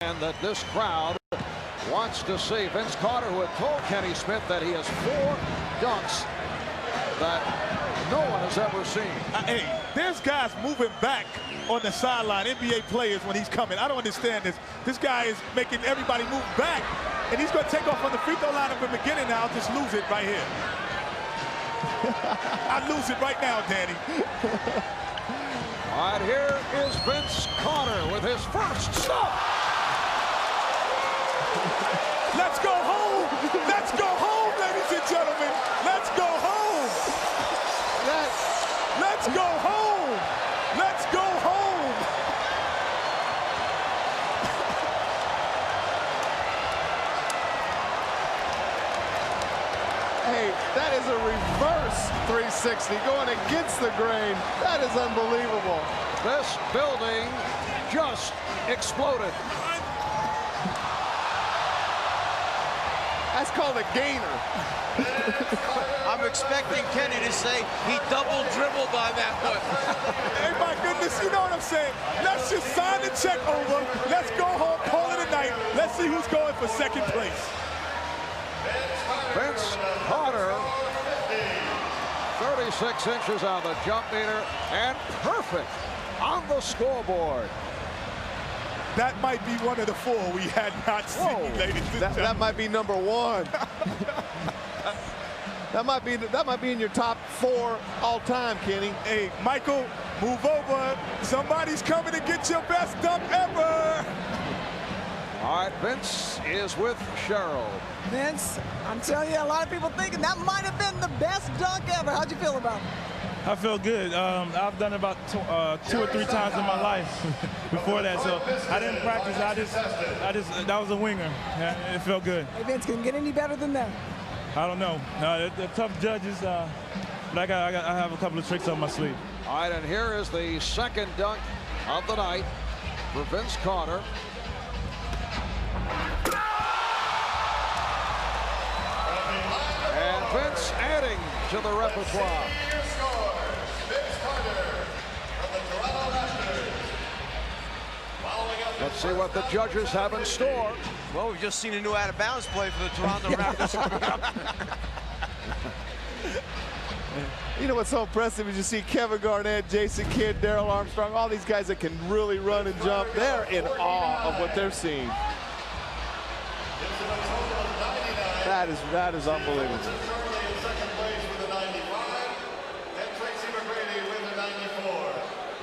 And that this crowd wants to see. Vince Carter, who had told Kenny Smith that he has 4 dunks that no one has ever seen. Hey, there's guys moving back on the sideline, NBA players, when he's coming. I don't understand this. This guy is making everybody move back, and he's going to take off on the free throw line at the beginning now. I'll just lose it right here. I lose it right now, Danny. All right, here is Vince Carter with his first stop. Let's go home! Let's go home, ladies and gentlemen! Let's go home! Let's go home! Let's go home! Hey, that is a reverse 360 going against the grain. That is unbelievable. This building just exploded. That's called a gainer. I'm expecting Kenny to say he double dribbled on that one. Hey, my goodness, you know what I'm saying? Let's just sign the check over. Let's go home, call it a night. Let's see who's going for second place. Vince Carter, 36 inches on the jump meter, and perfect on the scoreboard. That might be one of the 4 we had not seen, ladies and gentlemen. That might be number 1. that might be in your top 4 all time, Kenny. Hey, Michael, move over. Somebody's coming to get your best dunk ever. All right, Vince is with Cheryl. Vince, I'm telling you, a lot of people thinking that might have been the best dunk ever. How'd you feel about it? I feel good. I've done it about 2 or 3 times in my life before that, so I didn't practice. I just that was a winger. Yeah, it felt good. Hey, Vince, can it get any better than that? I don't know. They're tough judges, but I have a couple of tricks on my sleeve. All right, and here is the second dunk of the night for Vince Carter. And Vince adding to the repertoire. Let's see what the judges have in store. Well, we've just seen a new out-of-bounds play for the Toronto Raptors coming up. You know what's so impressive is you see Kevin Garnett, Jason Kidd, Darrell Armstrong, all these guys that can really run and jump. They're in awe of what they're seeing. That is unbelievable.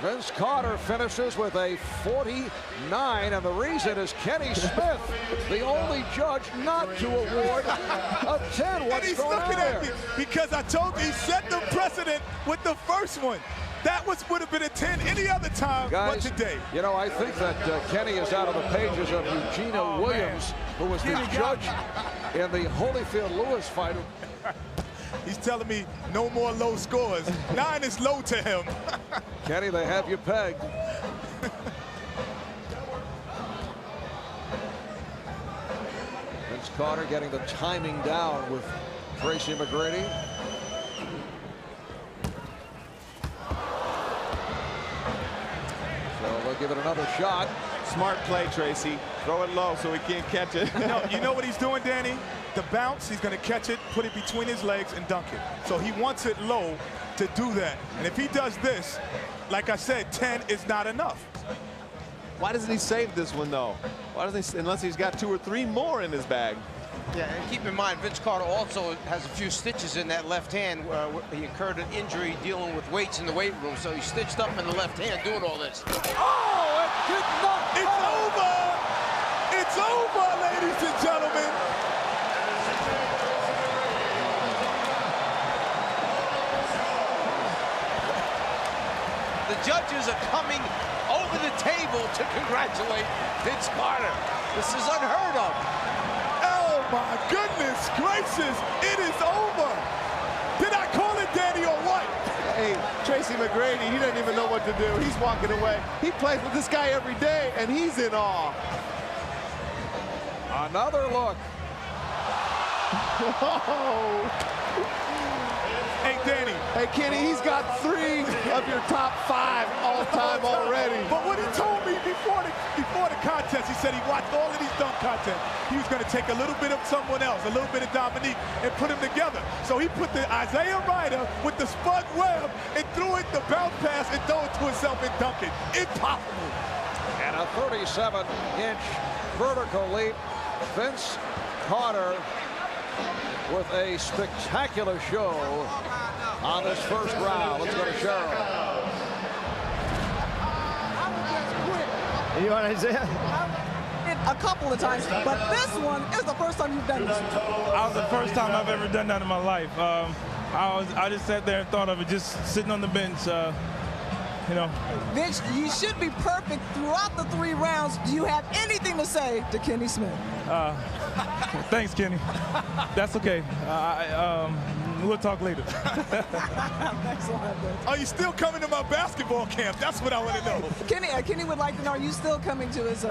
Vince Carter finishes with a 49, and the reason is Kenny Smith, the only judge not to award a 10. What's And he's going looking on at there? me because I told you he set the precedent with the first one. That would have been a 10 any other time but today. You know, I think that Kenny is out of the pages of Eugenia Williams, who was the judge in the Holyfield-Lewis fight. He's telling me no more low scores. 9 is low to him. Kenny, they have you pegged. Vince Carter getting the timing down with Tracy McGrady. So they'll give it another shot. Smart play, Tracy. Throw it low so he can't catch it. You know what he's doing, Danny? The bounce, he's going to catch it, put it between his legs, and dunk it. So he wants it low to do that. And if he does this, like I said, 10 is not enough. Why doesn't he save this one, though? Why doesn't he, unless he's got 2 or 3 more in his bag? Yeah, and keep in mind, Vince Carter also has a few stitches in that left hand. He incurred an injury dealing with weights in the weight room, so he stitched up in the left hand doing all this. Oh, it did not. It's over! It's over, ladies and gentlemen! The judges are coming over the table to congratulate Vince Carter. This is unheard of. Oh, my goodness gracious. It is over. Did I call it, Danny, or what? Hey, Tracy McGrady, he doesn't even know what to do. He's walking away. He plays with this guy every day, and he's in awe. Another look. Whoa. Hey, Danny, Hey, Kenny, he's got 3 of your top 5 all-time already. But what he told me before the contest, he said he watched all of these dunk contests. He was going to take a little bit of someone else, a little bit of Dominique, and put them together. So he put the Isaiah Ryder with the Spud Webb and threw it the bounce pass and throw it to himself and dunk it. Impossible. And a 37-inch vertical leap. Vince Carter with a spectacular show on this first round. Let's go to Cheryl. You want Isaiah? A couple of times, but this one is the first time you've done this. That was the first time I've ever done that in my life. I just sat there and thought of it, just sitting on the bench. You know. Vince, you should be perfect throughout the 3 rounds. Do you have anything to say to Kenny Smith? Thanks, Kenny. That's okay. We'll talk later. Thanks a lot, Vince. Are you still coming to my basketball camp? That's what I want to know. Kenny would like to know, are you still coming to his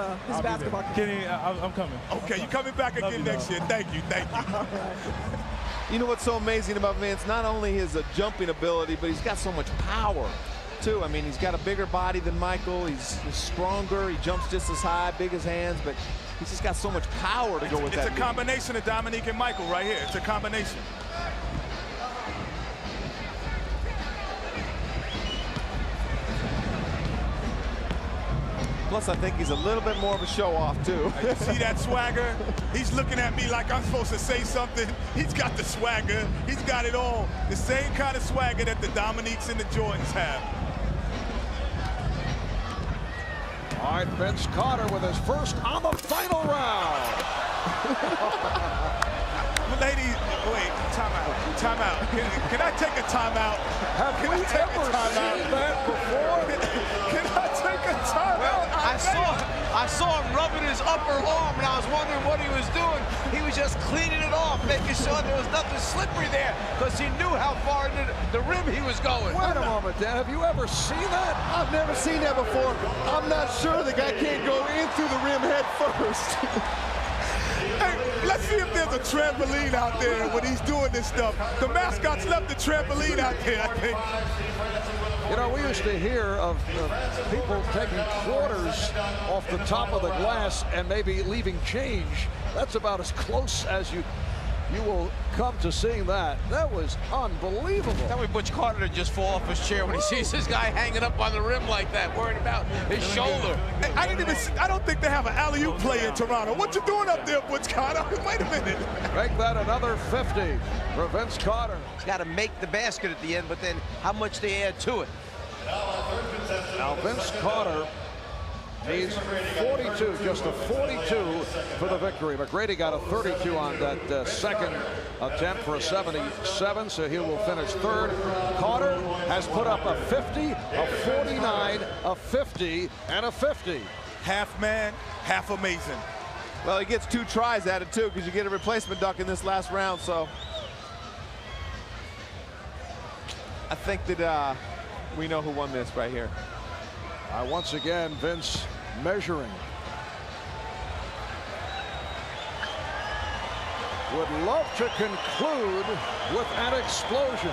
basketball camp? Kenny, I'm coming. Okay, you coming back again next year. Thank you. You know what's so amazing about Vince? Not only his jumping ability, but he's got so much power, too. I mean, he's got a bigger body than Michael. He's stronger. He jumps just as high, big as hands, but he's just got so much power to go with that. It's a combination of Dominique and Michael right here. It's a combination. Plus, I think he's a little bit more of a show-off, too. You see that swagger? He's looking at me like I'm supposed to say something. He's got the swagger. He's got it all. The same kind of swagger that the Dominiques and the Jordans have. All right, Vince Carter with his first on the final round. Ladies, wait, timeout. Can I take a timeout? Have we ever seen that before? Can I take a timeout? I saw him rubbing his upper arm, and I was wondering what he was doing. He was just cleaning it off, making sure there was nothing slippery there, because he knew how far into the rim he was going. Wait a moment, Dan. Have you ever seen that? I've never seen that before. I'm not sure the guy can't go in through the rim head first. Hey, let's see if there's a trampoline out there when he's doing this stuff. The mascots left the trampoline out there, I think. You know, we used to hear of people taking quarters off the top of the glass and maybe leaving change. That's about as close as you will come to seeing that. That was unbelievable. Tell me Butch Carter to just fall off his chair when he sees this guy hanging up on the rim like that, worried about his shoulder. Hey, I don't think they have an alley-oop play in Toronto. What you doing up there, Butch Carter? Wait a minute. Make that another 50 for Vince Carter. He's got to make the basket at the end, but then how much they add to it. Now Vince Carter needs 42, just a 42 for the victory. McGrady got a 32 on that second attempt for a 77, so he will finish third. Carter has put up a 50, a 49, a 50, and a 50. Half man, half amazing. Well, he gets 2 tries at it, too, because you get a replacement dunk in this last round, so I think that we know who won this right here. Once again, Vince measuring. Would love to conclude with an explosion.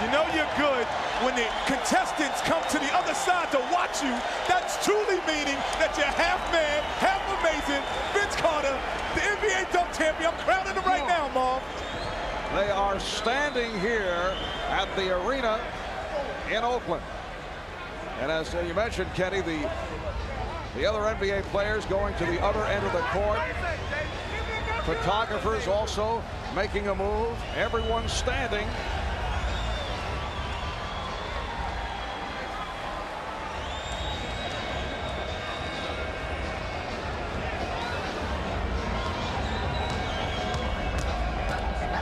You know you're good when the contestants come to the other side to watch you. That's truly meaning that you're half man, half amazing. Vince Carter, the NBA dunk champion. I'm crowning him right now, Mom. They are standing here at the arena in Oakland. And as you mentioned, Kenny, the other NBA players going to the other end of the court. Photographers also making a move. Everyone standing.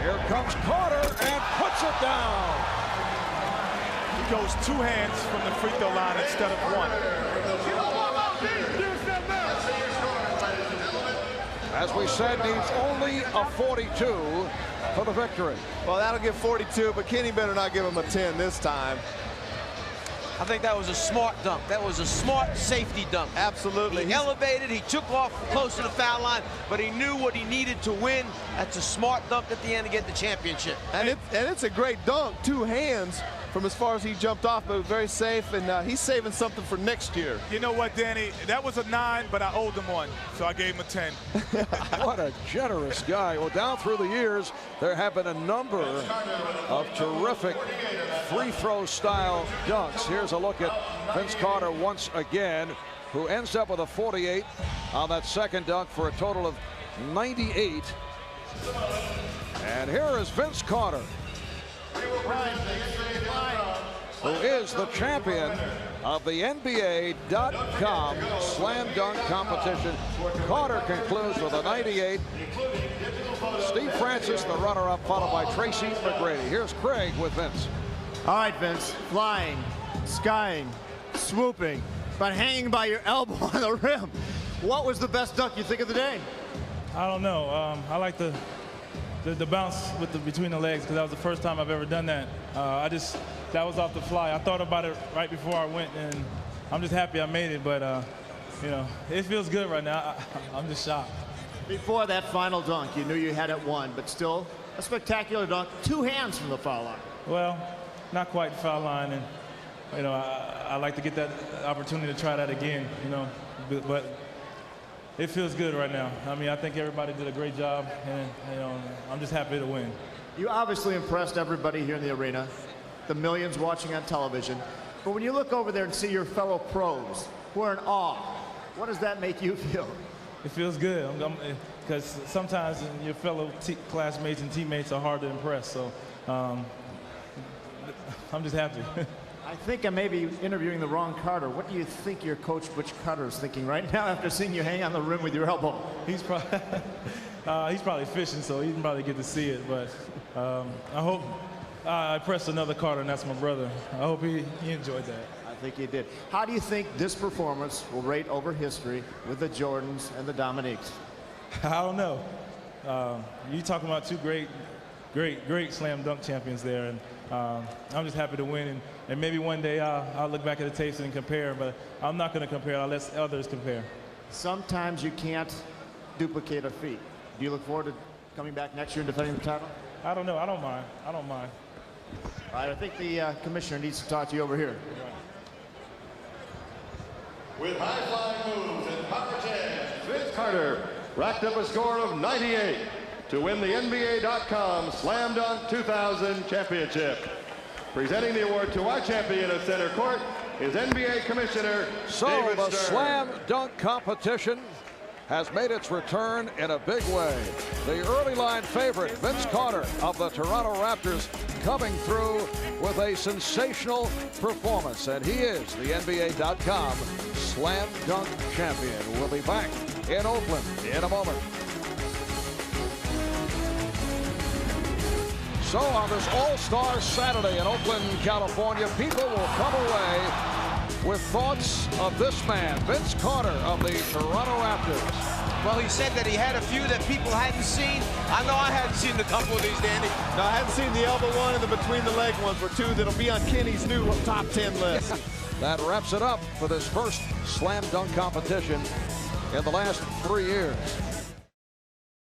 Here comes Carter and puts it down. He goes 2 hands from the free throw line instead of 1. As we said, needs only a 42 for the victory. Well, that'll give 42, but Kenny better not give him a 10 this time. I think that was a smart dunk. That was a smart safety dunk. Absolutely. He elevated, he took off close to the foul line, but he knew what he needed to win. That's a smart dunk at the end to get the championship. And it's a great dunk, 2 hands from as far as he jumped off, but very safe, and he's saving something for next year. You know what, Danny? That was a 9, but I owed him 1, so I gave him a 10. What a generous guy. Well, down through the years, there have been a number of terrific free throw style dunks. Here's a look at Vince Carter once again, who ends up with a 48 on that second dunk for a total of 98. And here is Vince Carter, who is the champion of the NBA.com slam dunk competition. Carter concludes with a 98. Steve Francis, the runner-up, followed by Tracy McGrady. Here's Craig with Vince. All right, Vince, flying, skying, swooping, but hanging by your elbow on the rim. What was the best dunk you think of the day? I don't know. I like the bounce with between the legs, because that was the first time I've ever done that. That was off the fly. I thought about it right before I went, and I'm just happy I made it. But you know, it feels good right now. I'm just shocked. Before that final dunk, you knew you had it won, but still a spectacular dunk. 2 hands from the foul line. Well, not quite the foul line, and you know, I like to get that opportunity to try that again. You know, but it feels good right now. I mean, I think everybody did a great job, and you know, I'm just happy to win. You obviously impressed everybody here in the arena, the millions watching on television. But when you look over there and see your fellow pros who are in awe, what does that make you feel? It feels good, because sometimes your fellow classmates and teammates are hard to impress. So I'm just happy. I think I may be interviewing the wrong Carter. What do you think your coach, Butch Carter, is thinking right now after seeing you hang on the rim with your elbow? He's probably fishing, so he didn't probably get to see it. But I hope I pressed another Carter, and that's my brother. I hope he enjoyed that. I think he did. How do you think this performance will rate over history with the Jordans and the Dominiques? I don't know. You talking about 2 great slam dunk champions there, and I'm just happy to win. And maybe one day I'll look back at the tapes and compare, but I'm not going to compare. I'll let others compare. Sometimes you can't duplicate a feat. Do you look forward to coming back next year and defending the title? I don't know. I don't mind. I don't mind. All right, I think the commissioner needs to talk to you over here. With high-flying moves and power jams, Vince Carter racked up a score of 98 to win the NBA.com Slam Dunk 2000 Championship. Presenting the award to our champion at center court is NBA Commissioner David the Stern. slam dunk competition has made its return in a big way. The early line favorite, Vince Carter of the Toronto Raptors, coming through with a sensational performance, and he is the NBA.com Slam Dunk Champion. We'll be back in Oakland in a moment. So on this All-Star Saturday in Oakland, California, people will come away with thoughts of this man, Vince Carter of the Toronto Raptors. Well, he said that he had a few that people hadn't seen. I know I hadn't seen a couple of these, Danny. No, I haven't seen the elbow one and the between the leg ones were 2 that'll be on Kenny's new top 10 list. That wraps it up for this first slam dunk competition in the last 3 years.